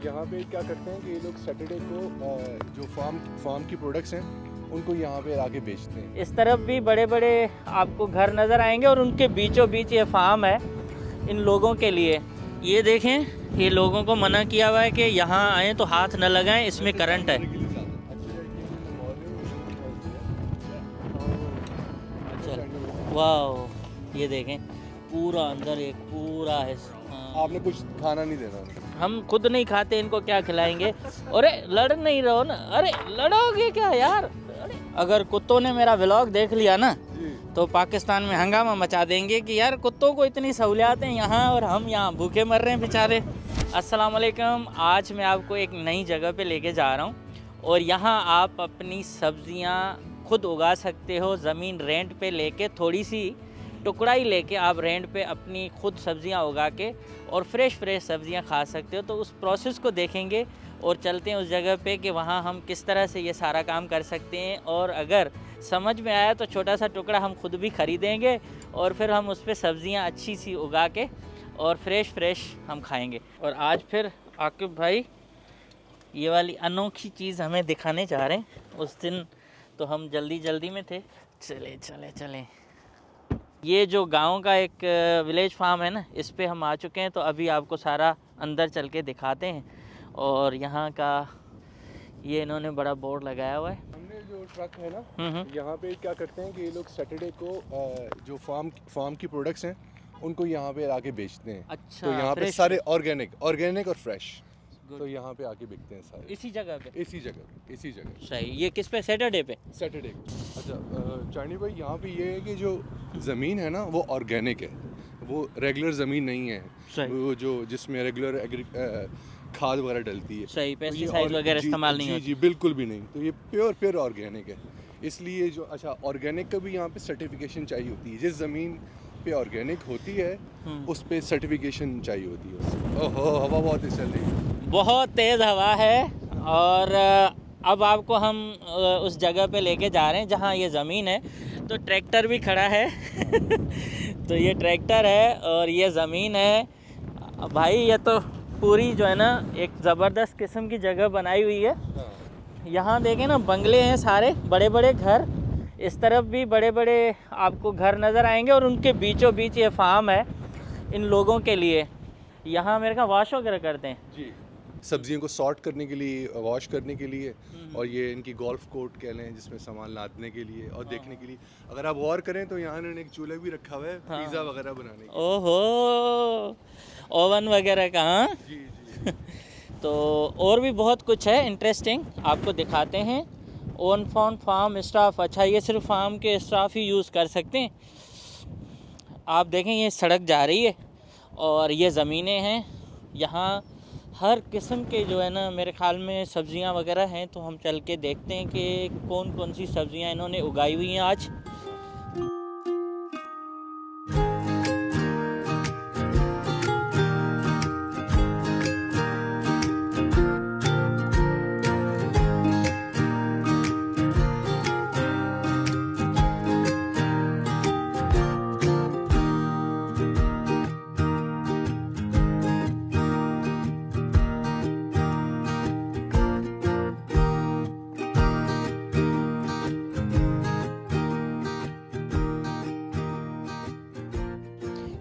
यहाँ पे क्या करते हैं कि ये लोग सैटरडे को जो फार्म की प्रोडक्ट्स हैं उनको यहाँ पे लाके बेचते हैं। इस तरफ भी बड़े बड़े आपको घर नज़र आएंगे और उनके बीचों बीच ये फार्म है इन लोगों के लिए। ये देखें, ये लोगों को मना किया हुआ है कि यहाँ आए तो हाथ न लगाएं, इसमें करंट है। वाह, ये देखें पूरा अंदर एक पूरा है। आपने कुछ खाना नहीं देना उनको। हम खुद नहीं खाते, इनको क्या खिलाएंगे। अरे लड़ नहीं रहो ना, अरे लड़ोगे क्या यार। अरे अगर कुत्तों ने मेरा व्लॉग देख लिया ना तो पाकिस्तान में हंगामा मचा देंगे कि यार कुत्तों को इतनी सहूलियातें यहाँ और हम यहाँ भूखे मर रहे हैं बेचारे। अस्सलाम वालेकुम, आज मैं आपको एक नई जगह पे लेके जा रहा हूँ और यहाँ आप अपनी सब्जियाँ खुद उगा सकते हो। ज़मीन रेंट पे लेके, थोड़ी सी टुकड़ा ही लेके आप रेंट पे अपनी खुद सब्जियां उगा के और फ्रेश सब्जियां खा सकते हो। तो उस प्रोसेस को देखेंगे और चलते हैं उस जगह पे कि वहाँ हम किस तरह से ये सारा काम कर सकते हैं। और अगर समझ में आया तो छोटा सा टुकड़ा हम खुद भी ख़रीदेंगे और फिर हम उस पर सब्जियाँ अच्छी सी उगा के और फ्रेश हम खाएँगे। और आज फिर आकिब भाई ये वाली अनोखी चीज़ हमें दिखाने जा रहे हैं। उस दिन तो हम जल्दी में थे। चले ये जो गांव का एक विलेज फार्म है ना, इस पे हम आ चुके हैं। तो अभी आपको सारा अंदर चल के दिखाते हैं। और यहाँ का ये इन्होंने बड़ा बोर्ड लगाया हुआ है। हमने जो ट्रक है ना, यहाँ पे क्या करते हैं कि ये लोग सैटरडे को जो फार्म की प्रोडक्ट्स हैं उनको यहाँ पे लाके बेचते हैं। अच्छा, तो यहाँ पे सारे ऑर्गेनिक और फ्रेश, तो यहाँ पे आके बिकते हैं सारे। इसी जगह सही। ये किस पे? सैटरडे पे। अच्छा चाइनी भाई, यहाँ पे ये है कि जो ज़मीन है ना वो ऑर्गेनिक है, वो रेगुलर ज़मीन नहीं है। वो जो जिसमें रेगुलर खाद वगैरह डलती है, सही, पेस्टिसाइड वगैरह इस्तेमाल नहीं होती। जी बिल्कुल भी नहीं। तो ये प्योर ऑर्गेनिक है। इसलिए जो ऑर्गेनिक का भी यहाँ पे सर्टिफिकेशन चाहिए होती है। जिस ज़मीन पे ऑर्गेनिक होती है उस पे सर्टिफिकेशन चाहिए होती है। ओहो, हवा बहुत तेज चल रही है, बहुत तेज़ हवा है। और अब आपको हम उस जगह पे लेके जा रहे हैं जहाँ ये ज़मीन है। तो ट्रैक्टर भी खड़ा है तो ये ट्रैक्टर है और ये ज़मीन है भाई। ये तो पूरी जो है ना एक ज़बरदस्त किस्म की जगह बनाई हुई है। यहाँ देखें ना, बंगले हैं सारे, बड़े बड़े घर। इस तरफ भी बड़े बड़े आपको घर नज़र आएंगे और उनके बीचों बीच ये फार्म है इन लोगों के लिए। यहाँ मेरे का वॉश वगैरह करते हैं जी, सब्जियों को सॉर्ट करने के लिए, वॉश करने के लिए। और ये इनकी गोल्फ कोर्ट कह लें जिसमें सामान लादने के लिए और देखने के लिए। अगर आप गौर करें तो यहाँ इन्होंने एक चूल्हा भी रखा हुआ है पिज़्ज़ा वगैरह बनाने के। ओहो, ओवन वगैरह का। जी तो और भी बहुत कुछ है इंटरेस्टिंग, आपको दिखाते हैं। Own farm staff. अच्छा, ये सिर्फ फार्म के स्टाफ ही यूज़ कर सकते हैं। आप देखें ये सड़क जा रही है और ये ज़मीनें हैं। यहाँ हर किस्म के जो है ना मेरे ख़्याल में सब्ज़ियाँ वगैरह हैं। तो हम चल के देखते हैं कि कौन कौन सी सब्ज़ियाँ इन्होंने उगाई हुई हैं आज।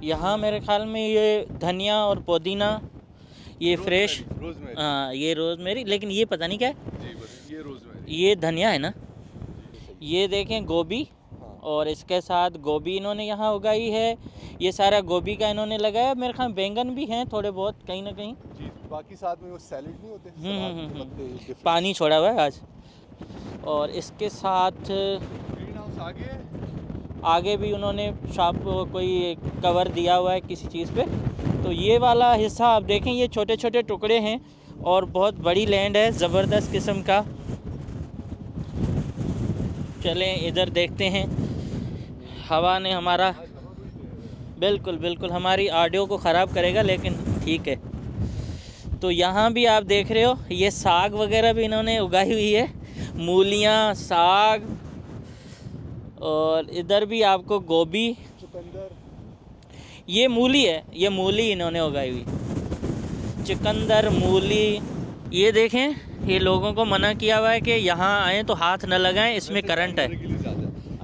यहाँ मेरे ख्याल में ये धनिया और पुदीना, ये फ्रेश, हाँ ये रोज़मेरी, लेकिन ये पता नहीं क्या है। जी, ये रोज़मेरी, ये धनिया है ना। ये देखें गोभी, और इसके साथ गोभी इन्होंने यहाँ उगाई है। ये सारा गोभी का इन्होंने लगाया। मेरे ख्याल बैंगन भी हैं थोड़े बहुत कहीं ना कहीं। जी, बाकी साथ में वो सैलेड नहीं होते, पानी छोड़ा हुआ है आज। और इसके साथ ग्रीन हाउस आगे भी उन्होंने शॉप कोई कवर दिया हुआ है किसी चीज़ पे। तो ये वाला हिस्सा आप देखें, ये छोटे छोटे टुकड़े हैं और बहुत बड़ी लैंड है, ज़बरदस्त किस्म का। चलें इधर देखते हैं। हवा ने हमारा बिल्कुल हमारी ऑडियो को ख़राब करेगा, लेकिन ठीक है। तो यहाँ भी आप देख रहे हो, ये साग वगैरह भी इन्होंने उगाई हुई है, मूलियाँ, साग। और इधर भी आपको गोभी, चुकंदर, ये मूली है, ये मूली इन्होंने उगाई हुई। चुकंदर, मूली। ये देखें, ये लोगों को मना किया हुआ है कि यहाँ आएँ तो हाथ न लगाएं, इसमें करंट है।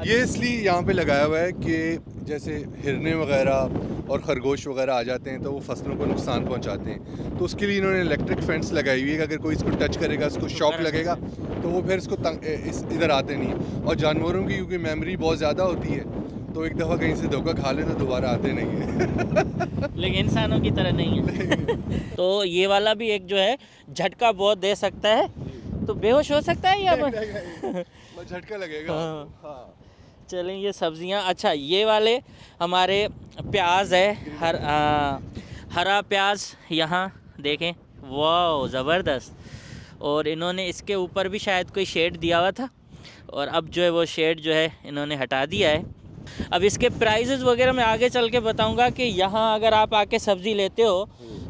ये इसलिए यहाँ पे लगाया हुआ है कि जैसे हिरने वगैरह और खरगोश वगैरह आ जाते हैं तो वो फसलों को नुकसान पहुँचाते हैं, तो उसके लिए इन्होंने इलेक्ट्रिक फेंस लगाई हुई है कि अगर कोई इसको टच करेगा, इसको शॉक लगेगा तो वो फिर इसको इधर आते नहीं। और जानवरों की क्योंकि मेमोरी बहुत ज़्यादा होती है, तो एक दफ़ा कहीं से धोखा खा ले तो दोबारा आते नहीं है। लेकिन इंसानों की तरह नहीं है। तो ये वाला भी एक जो है झटका बहुत दे सकता है, तो बेहोश हो सकता है या झटका लगेगा। हाँ। चलें, ये सब्जियां, अच्छा ये वाले हमारे प्याज है, हरा प्याज यहाँ देखें, वाह ज़बरदस्त। और इन्होंने इसके ऊपर भी शायद कोई शेड दिया हुआ था, और अब जो है वो शेड जो है इन्होंने हटा दिया है। अब इसके प्राइसेस वगैरह मैं आगे चल के बताऊंगा कि यहाँ अगर आप आके सब्ज़ी लेते हो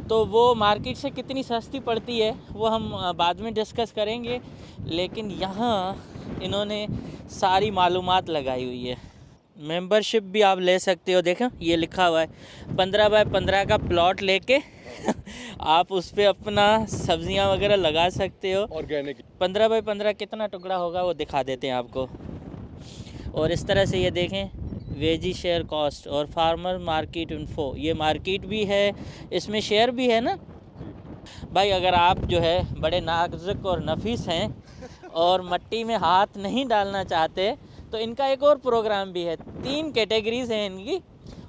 तो वो मार्केट से कितनी सस्ती पड़ती है, वो हम बाद में डिस्कस करेंगे। लेकिन यहाँ इन्होंने सारी मालूमात लगाई हुई है। मेंबरशिप भी आप ले सकते हो, देखें ये लिखा हुआ है 15 बाय 15 का प्लॉट लेके आप उस पर अपना सब्जियां वगैरह लगा सकते हो। ऑर्गेनिक 15 बाय 15 कितना टुकड़ा होगा वो दिखा देते हैं आपको। और इस तरह से ये देखें, वेजी शेयर कॉस्ट और फार्मर मार्केट इन्फो, ये मार्केट भी है, इसमें शेयर भी है ना भाई। अगर आप जो है बड़े नाजुक और नफीस हैं और मट्टी में हाथ नहीं डालना चाहते तो इनका एक और प्रोग्राम भी है, 3 कैटेगरीज हैं इनकी,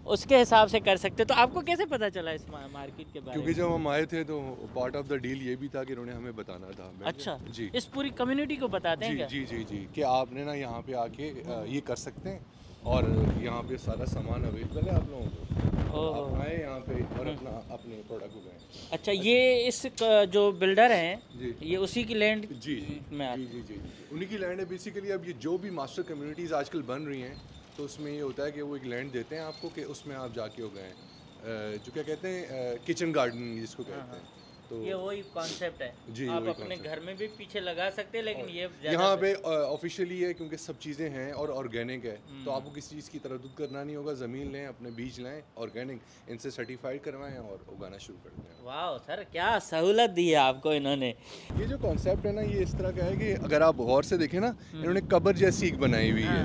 उसके हिसाब से कर सकते। तो आपको कैसे पता चला इस मार्केट के बारे में? क्योंकि जब हम आए थे तो पार्ट ऑफ द डील ये भी था कि उन्होंने हमें बताना था। अच्छा जी, इस पूरी कम्युनिटी को बताते हैं क्या? जी जी जी कि आपने ना यहाँ पे आके ये कर सकते हैं और यहाँ पे सारा सामान अवेलेबल है आप लोगों को, आप आए यहाँ पे और अपने प्रोडक्ट उगाएं। अच्छा, ये इस जो बिल्डर हैं ये उसी की लैंड जी जी उन्हीं की लैंड है बेसिकली। अब ये जो भी मास्टर कम्युनिटीज़ आजकल बन रही हैं तो उसमें ये होता है कि वो एक लैंड देते हैं आपको कि उसमें आप जाके उगाएं, जो क्या कहते हैं किचन गार्डन जिसको कहते हैं। तो ये वही कॉन्सेप्ट है जी, आप अपने घर में भी पीछे लगा सकते हैं, लेकिन ये यहाँ पे ऑफिशियली है क्योंकि सब चीज़ें हैं और ऑर्गेनिक है, तो आपको किसी चीज़ की तरद्दुद करना नहीं होगा। ज़मीन लें, अपने बीज लाएं ऑर्गेनिक, इनसे सर्टिफाइड करवाएं और उगाना शुरू कर दें। वाह सर, क्या सहूलत दी है आपको इन्होंने। ये जो कॉन्सेप्ट है ना, ये इस तरह का है कि अगर आप गौर से देखें ना, इन्होंने कबर जैसी एक बनाई हुई है।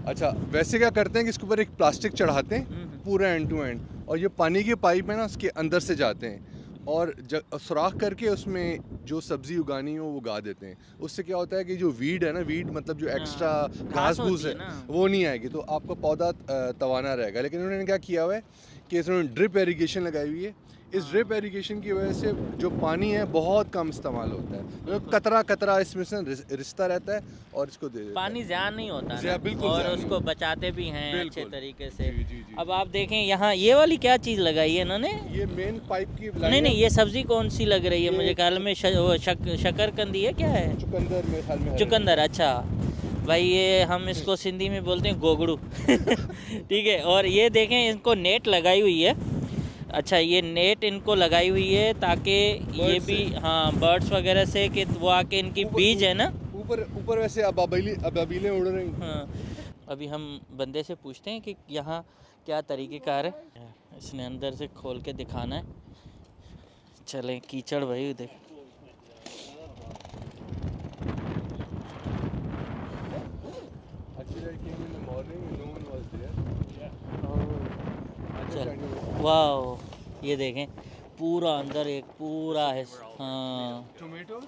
अच्छा, वैसे क्या करते हैं कि इसके ऊपर एक प्लास्टिक चढ़ाते हैं पूरा एंड टू एंड, और ये पानी के पाइप है ना उसके अंदर से जाते हैं और सुराख करके उसमें जो सब्ज़ी उगानी हो वो उगा देते हैं। उससे क्या होता है कि जो वीड है ना, वीड मतलब जो एक्स्ट्रा घास फूस है वो नहीं आएगी, तो आपका पौधा तवाना रहेगा। लेकिन उन्होंने क्या किया हुआ है कि इसमें ड्रिप इरिगेशन लगाई हुई है। इस ड्रिप इरिगेशन की वजह से जो पानी है बहुत कम इस्तेमाल होता है, मतलब कतरा कतरा इसमें से रिश्ता रहता है और इसको दे देता है। पानी ज़्यादा नहीं होता ना, बिल्कुल, और उसको बचाते भी हैं अच्छे तरीके से। जी। अब आप देखें यहाँ ये वाली क्या चीज़ लगाई है इन्होंने, ये मेन पाइप की नहीं ये सब्जी कौन सी लग रही है? मुझे ख्याल में शकरकंदी है, क्या है? चुकंदर में ख्याल में चुकंदर। अच्छा भाई, ये हम इसको सिंधी में बोलते हैं गोगड़ू। ठीक है, और ये देखें इनको नेट लगाई हुई है। अच्छा, ये नेट इनको लगाई हुई है ताकि ये भी बर्ड्स वगैरह से कि वो आके इनकी बीज है ना ऊपर वैसे अबाबीलें उड़ रही। अभी हम बंदे से पूछते हैं कि यहाँ क्या तरीक़ेकार है, इसने अंदर से खोल के दिखाना है। चलें, कीचड़ भाई देख। वाह, ये देखें पूरा अंदर एक पूरा है। टोमेटो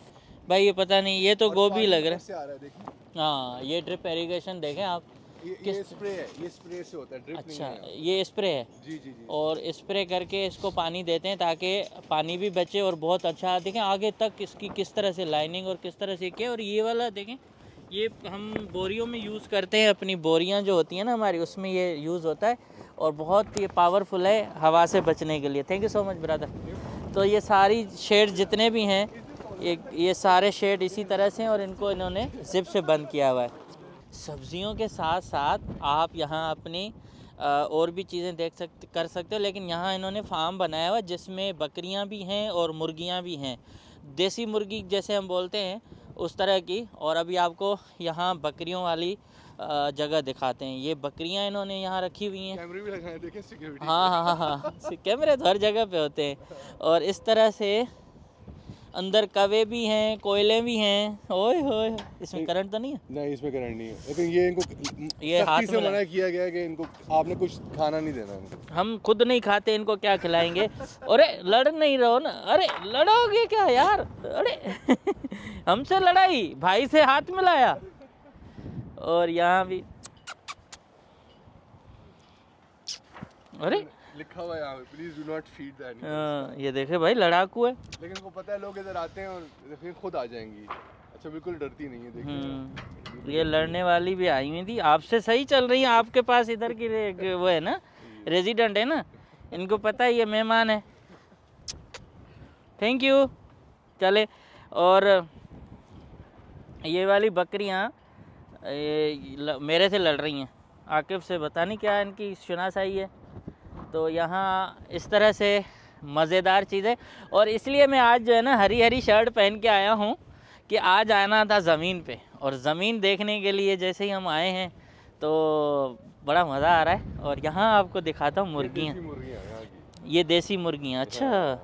भाई ये पता नहीं, ये तो गोभी लग रहा है। हाँ, ये ड्रिप इरिगेशन देखें आप, ये स्प्रे है, ये स्प्रे से होता है, ड्रिप अच्छा नहीं है। ये स्प्रे है। जी। और स्प्रे करके इसको पानी देते हैं ताकि पानी भी बचे और बहुत अच्छा। देखें आगे तक इसकी किस तरह से लाइनिंग और किस तरह से किया। और ये वाला देखें, ये हम बोरियों में यूज़ करते हैं, अपनी बोरियां जो होती हैं ना हमारी, उसमें ये यूज़ होता है और बहुत ये पावरफुल है हवा से बचने के लिए। Thank you so much brother. तो ये सारी शेड जितने भी हैं, ये सारे शेड इसी तरह से हैं और इनको इन्होंने जिप से बंद किया हुआ है। सब्जियों के साथ साथ आप यहाँ अपनी और भी चीज़ें कर सकते हो, लेकिन यहाँ इन्होंने फार्म बनाया हुआ है जिसमें बकरियाँ भी हैं और मुर्गियाँ भी हैं, देसी मुर्गी जैसे हम बोलते हैं उस तरह की। और अभी आपको यहाँ बकरियों वाली जगह दिखाते हैं। ये बकरियां इन्होंने यहाँ रखी हुई हैं। कैमरे भी लगाए, देखें सिक्योरिटी। हाँ, कैमरे तो हर जगह पे होते हैं। और इस तरह से अंदर कवे भी हैं, कोयले भी हैं। ओए होए, इसमें करंट तो नहीं है? नहीं, इसमें करंट नहीं है, लेकिन ये इनको ये हाथ सख्ती से मना किया गया है कि इनको आपने कुछ खाना नहीं देना इनको। हम खुद नहीं खाते, इनको क्या खिलाएंगे? अरे लड़ नहीं रहो ना, अरे लड़ोगे क्या यार? अरे हमसे लड़ाई, भाई से हाथ मिलाया। और यहाँ भी अरे लिखा हुआ है यहाँ पे, please do not feed the animals. ये देखे भाई, लड़ाकू है। लेकिन इनको पता है लोग इधर आते हैं और फिर खुद आ जाएंगी। अच्छा, बिल्कुल डरती नहीं है, देखिए। ये लड़ने वाली भी आई हुई थी, आपसे सही चल रही है। आपके पास इधर की वो है ना, रेजिडेंट है ना, इनको पता है ये मेहमान है। Thank you. चले, और ये वाली बकरियाँ मेरे से लड़ रही हैं। आकिब से पता नहीं क्या इनकी शुनासाई है। तो यहाँ इस तरह से मज़ेदार चीज़ें। और इसलिए मैं आज जो है ना हरी हरी शर्ट पहन के आया हूँ कि आज आना था ज़मीन पे, और ज़मीन देखने के लिए जैसे ही हम आए हैं तो बड़ा मज़ा आ रहा है। और यहाँ आपको दिखाता हूँ मुर्गियाँ, ये देसी मुर्गियाँ। अच्छा,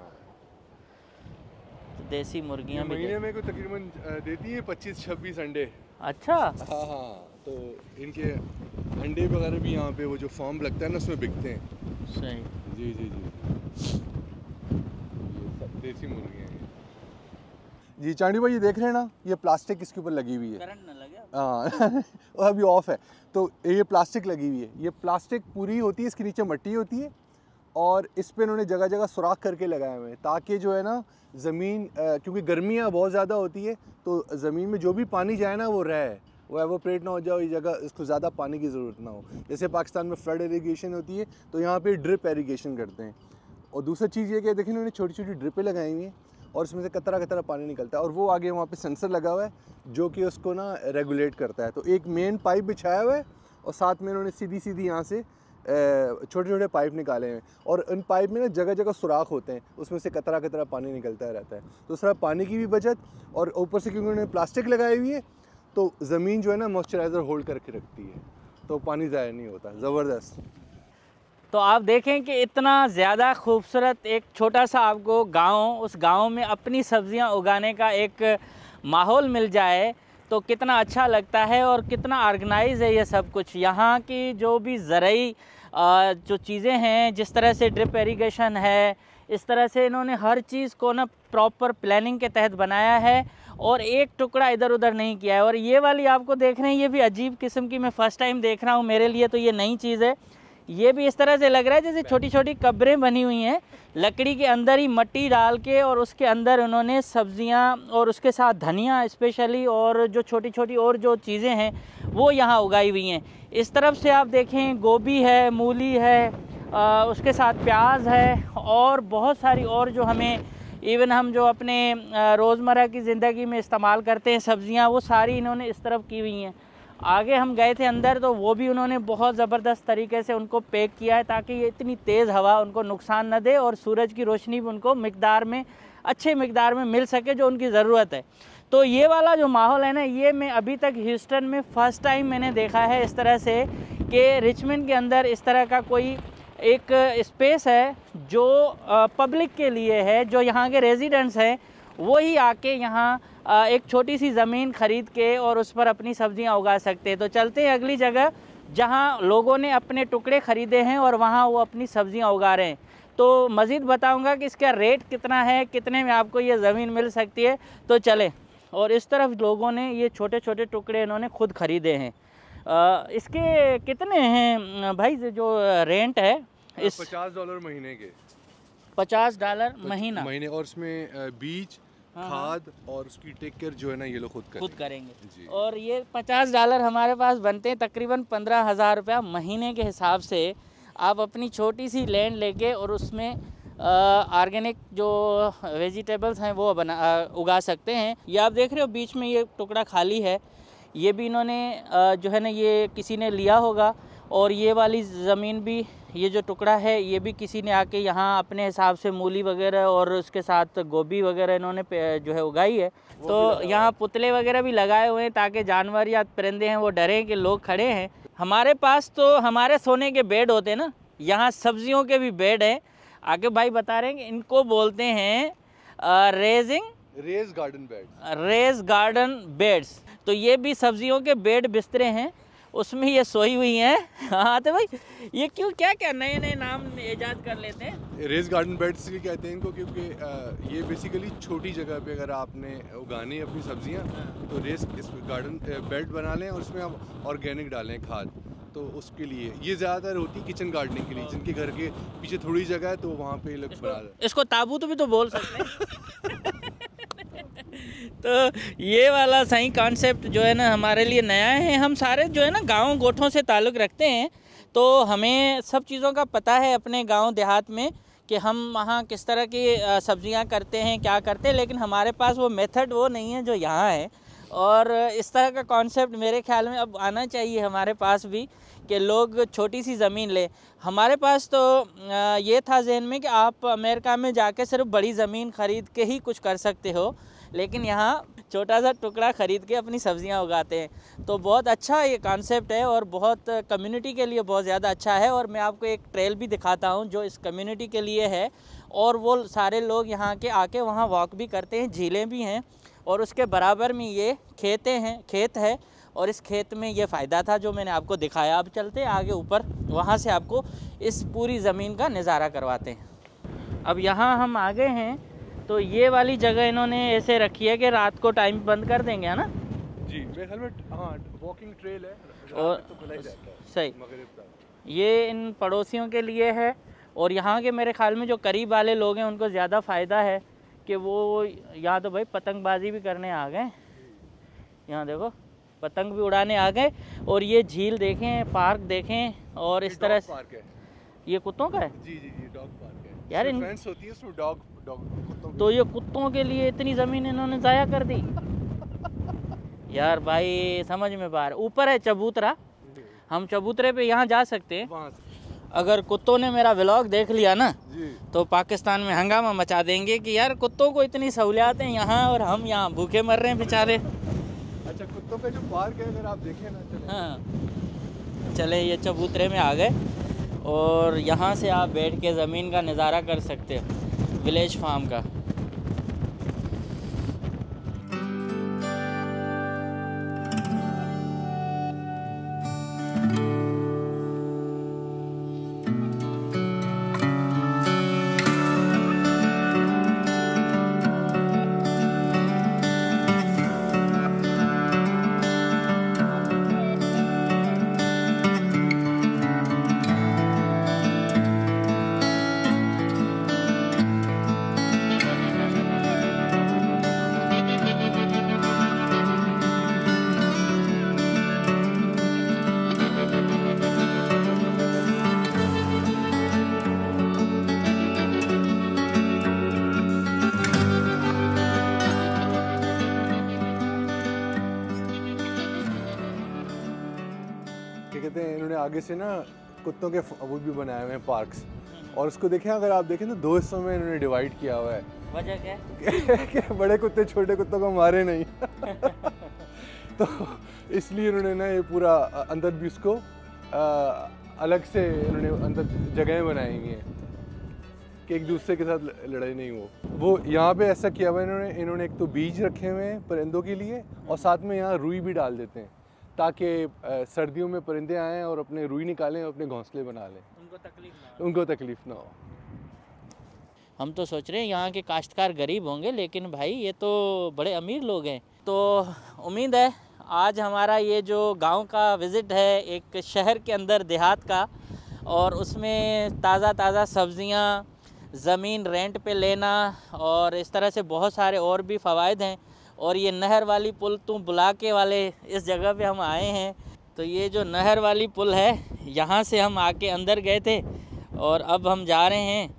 देसी मुर्गियाँ भी महीने में को तकरीबन देती है 25-26 अंडे। अच्छा, हाँ, तो इनके अंडे वगैरह भी यहाँ पे वो जो फार्म लगता है ना उसमें बिकते हैं। सही। जी जी जी, ये सब देसी मुर्गियाँ हैं। जी चांडी भाई, ये देख रहे हैं ना, ये प्लास्टिक इसके ऊपर लगी हुई है। करंट ना लगे? हाँ और अभी ऑफ है। तो ये प्लास्टिक लगी हुई है, ये प्लास्टिक पूरी होती है, इसके नीचे मिट्टी होती है और इस पे इन्होंने जगह जगह सुराख करके लगाए हुए हैं ताकि जो है ना ज़मीन, क्योंकि गर्मियाँ बहुत ज़्यादा होती है तो ज़मीन में जो भी पानी जाए ना वो रहे, वो एवोपरेट ना हो जाए, ये जगह इसको ज़्यादा पानी की ज़रूरत ना हो। जैसे पाकिस्तान में फ्लड इरीगेशन होती है तो यहाँ पे ड्रिप इरीगेशन करते हैं। और दूसरी चीज़ ये कि देखिए इन्होंने छोटी छोटी ड्रिपें लगाई हुई हैं और इसमें से कतरा कतरा पानी निकलता है और वो आगे वहाँ पे सेंसर लगा हुआ है जो कि उसको ना रेगुलेट करता है। तो एक मेन पाइप बिछाया हुआ है और साथ में इन्होंने सीधी सीधी यहाँ से छोटे छोटे पाइप निकाले हैं और इन पाइप में ना जगह जगह सुराख होते हैं, उसमें से कतरा कतरा पानी निकलता रहता है। तो उस तरह पानी की भी बचत, और ऊपर से क्योंकि उन्होंने प्लास्टिक लगाई हुई है तो ज़मीन जो है ना मॉइस्चराइज़र होल्ड करके रखती है, तो पानी ज़ाया नहीं होता। ज़बरदस्त। तो आप देखें कि इतना ज़्यादा खूबसूरत एक छोटा सा आपको गांव, उस गांव में अपनी सब्जियां उगाने का एक माहौल मिल जाए तो कितना अच्छा लगता है और कितना ऑर्गेनाइज है ये सब कुछ। यहाँ की जो भी ज़रई जो चीज़ें हैं, जिस तरह से ड्रिप इरीगेशन है, इस तरह से इन्होंने हर चीज़ को ना प्रॉपर प्लानिंग के तहत बनाया है और एक टुकड़ा इधर उधर नहीं किया है। और ये वाली आपको देख रहे हैं, ये भी अजीब किस्म की, मैं फ़र्स्ट टाइम देख रहा हूँ, मेरे लिए तो ये नई चीज़ है। ये भी इस तरह से लग रहा है जैसे छोटी छोटी कब्रें बनी हुई हैं, लकड़ी के अंदर ही मट्टी डाल के, और उसके अंदर उन्होंने सब्जियां और उसके साथ धनिया स्पेशली और जो छोटी छोटी और जो चीज़ें हैं वो यहाँ उगाई हुई हैं। इस तरफ से आप देखें गोभी है, मूली है, उसके साथ प्याज है और बहुत सारी और जो हमें इवन हम जो अपने रोज़मर्रा की ज़िंदगी में इस्तेमाल करते हैं सब्जियां, वो सारी इन्होंने इस तरफ की हुई हैं। आगे हम गए थे अंदर तो वो भी उन्होंने बहुत ज़बरदस्त तरीके से उनको पैक किया है ताकि ये इतनी तेज़ हवा उनको नुकसान न दे और सूरज की रोशनी भी उनको मिकदार में, अच्छे मिकदार में मिल सके जो उनकी ज़रूरत है। तो ये वाला जो माहौल है ना, ये मैं अभी तक ह्यूस्टन में फ़र्स्ट टाइम मैंने देखा है इस तरह से कि रिचमंड के अंदर इस तरह का कोई एक स्पेस है जो पब्लिक के लिए है, जो यहाँ के रेजिडेंट्स हैं वही आके यहाँ एक छोटी सी ज़मीन ख़रीद के और उस पर अपनी सब्जियां उगा सकते हैं। तो चलते हैं अगली जगह जहाँ लोगों ने अपने टुकड़े ख़रीदे हैं और वहाँ वो अपनी सब्जियां उगा रहे हैं। तो मज़ीद बताऊंगा कि इसका रेट कितना है, कितने में आपको ये ज़मीन मिल सकती है। तो चले, और इस तरफ लोगों ने ये छोटे छोटे टुकड़े इन्होंने खुद ख़रीदे हैं। इसके कितने हैं भाई जो रेंट है? इस $50 महीने के। $50 महीने, और इसमें बीज, खाद और उसकी टेक केयर जो है ना ये लोग खुद करेंगे जी। और ये $50 हमारे पास बनते हैं तकरीबन 15,000 रुपया महीने के हिसाब से। आप अपनी छोटी सी लैंड लेके और उसमें ऑर्गेनिक जो वेजिटेबल्स हैं वो उगा सकते हैं। ये आप देख रहे हो बीच में ये टुकड़ा खाली है, ये भी इन्होंने जो है ना ये किसी ने लिया होगा। और ये वाली ज़मीन भी ये जो टुकड़ा है ये भी किसी ने आके यहाँ अपने हिसाब से मूली वगैरह और उसके साथ गोभी वगैरह इन्होंने जो है उगाई है। तो यहाँ पुतले वगैरह भी लगाए हुए हैं ताकि जानवर या परिंदे हैं वो डरें कि लोग खड़े हैं। हमारे पास तो हमारे सोने के बेड होते हैं ना, यहाँ सब्जियों के भी बेड हैं। आगे भाई बता रहे हैं कि इनको बोलते हैं रेज गार्डन बेड्स। तो ये भी सब्जियों के बेड बिस्तरे हैं, उसमें ये सोई हुई हैं। हाँ तो भाई ये क्यों क्या क्या नए नए नाम ईजाद कर लेते हैं। रेज गार्डन बेड इसलिए कहते हैं इनको क्योंकि ये बेसिकली छोटी जगह पे अगर आपने उगानी है अपनी सब्जियां तो रेज इस गार्डन बेड बना लें और उसमें आप ऑर्गेनिक डालें खाद। तो उसके लिए ये ज़्यादातर होती है किचन गार्डनिंग के लिए, जिनके घर के पीछे थोड़ी जगह है तो वहाँ पे लोग बना दें। इसको ताबूत भी तो बोल सकते हैं। तो ये वाला सही कॉन्सेप्ट जो है ना हमारे लिए नया है। हम सारे जो है ना गाँव गोठों से ताल्लुक़ रखते हैं, तो हमें सब चीज़ों का पता है अपने गांव देहात में कि हम वहाँ किस तरह की सब्जियां करते हैं, क्या करते हैं। लेकिन हमारे पास वो मेथड वो नहीं है जो यहाँ है। और इस तरह का कॉन्सेप्ट मेरे ख्याल में अब आना चाहिए हमारे पास भी कि लोग छोटी सी ज़मीन ले। हमारे पास तो ये था जहन में कि आप अमेरिका में जाके सिर्फ बड़ी ज़मीन ख़रीद के ही कुछ कर सकते हो, लेकिन यहाँ छोटा सा टुकड़ा ख़रीद के अपनी सब्जियां उगाते हैं। तो बहुत अच्छा ये कॉन्सेप्ट है और बहुत कम्युनिटी के लिए बहुत ज़्यादा अच्छा है। और मैं आपको एक ट्रेल भी दिखाता हूँ जो इस कम्युनिटी के लिए है, और वो सारे लोग यहाँ के आके वहाँ वॉक भी करते हैं, झीलें भी हैं और उसके बराबर में ये खेत है। और इस खेत में ये फ़ायदा था जो मैंने आपको दिखाया। अब चलते हैं आगे ऊपर, वहाँ से आपको इस पूरी ज़मीन का नज़ारा करवाते हैं। अब यहाँ हम आ गए हैं, तो ये वाली जगह इन्होंने ऐसे रखी है कि रात को टाइम बंद कर देंगे, है ना जी। मेरे ख्याल में हाँ वॉकिंग ट्रेल है और तो खुला ही रहता है सही। मगरिब तक ये इन पड़ोसियों के लिए है और यहाँ के मेरे ख्याल में जो करीब वाले लोग हैं उनको ज़्यादा फ़ायदा है कि वो यहाँ तो भाई पतंगबाजी भी करने आ गए। यहाँ देखो पतंग भी उड़ाने आ गए। और ये झील देखें, पार्क देखें, और इस तरह से पार्क है। ये कुत्तों का है। जी डॉग पार्क है यार फेंस होती है उसमें डॉग कुत्तों तो ये कुत्तों के लिए इतनी ज़मीन इन्होंने ज़ाया कर दी। यार भाई समझ में बाहर। ऊपर है चबूतरा, हम चबूतरे पे यहाँ जा सकते हैं। अगर कुत्तों ने मेरा व्लॉग देख लिया ना तो पाकिस्तान में हंगामा मचा देंगे कि यार कुत्तों को इतनी सहूलियातें यहाँ और हम यहाँ भूखे मर रहे हैं बेचारे। अच्छा कुत्तों का जो पार्क है अगर आप देखें ना चले। हाँ चले, ये चबूतरे में आ गए और यहाँ से आप बैठ के ज़मीन का नज़ारा कर सकते हो, विलेज फार्म का। कहते हैं इन्होंने आगे से ना कुत्तों के वो भी बनाए हुए हैं पार्क्स, और उसको देखें अगर आप देखें तो 2 हिस्सों में इन्होंने डिवाइड किया हुआ है। वजह क्या है? कि बड़े कुत्ते छोटे कुत्तों को मारे नहीं। तो इसलिए इन्होंने ना ये पूरा अंदर भी उसको अलग से इन्होंने अंदर जगहें बनाई हुई हैं कि एक दूसरे के साथ लड़ाई नहीं हो। वो यहाँ पे ऐसा किया हुआ है इन्होंने एक तो बीज रखे हुए हैं परिंदों के लिए, और साथ में यहाँ रुई भी डाल देते हैं ताकि सर्दियों में परिंदे आएँ और अपने रुई निकालें और अपने घोंसले बना लें, उनको तकलीफ ना हो। हम तो सोच रहे हैं यहाँ के काश्तकार गरीब होंगे, लेकिन भाई ये तो बड़े अमीर लोग हैं। तो उम्मीद है आज हमारा ये जो गांव का विज़िट है एक शहर के अंदर देहात का, और उसमें ताज़ा सब्ज़ियाँ, ज़मीन रेंट पे लेना और इस तरह से बहुत सारे और भी फ़वाइद हैं। और ये नहर वाली पुल बुलाके वाले इस जगह पे हम आए हैं। तो ये जो नहर वाली पुल है यहाँ से हम आके अंदर गए थे और अब हम जा रहे हैं।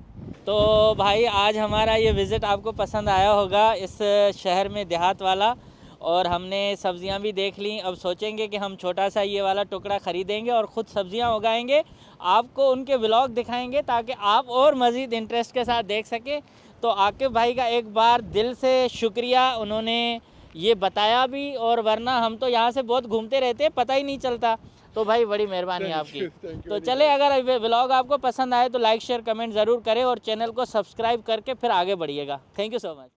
तो भाई आज हमारा ये विज़िट आपको पसंद आया होगा इस शहर में देहात वाला, और हमने सब्जियां भी देख ली। अब सोचेंगे कि हम छोटा सा ये वाला टुकड़ा ख़रीदेंगे और ख़ुद सब्जियां उगाएंगे, आपको उनके व्लॉग दिखाएंगे ताकि आप और मज़ीद इंटरेस्ट के साथ देख सकें। तो आकिब भाई का एक बार दिल से शुक्रिया, उन्होंने ये बताया भी, और वरना हम तो यहाँ से बहुत घूमते रहते, पता ही नहीं चलता। तो भाई बड़ी मेहरबानी आपकी। तो चले, अगर व्लॉग आपको पसंद आए तो लाइक शेयर कमेंट ज़रूर करें और चैनल को सब्सक्राइब करके फिर आगे बढ़िएगा। Thank you so much.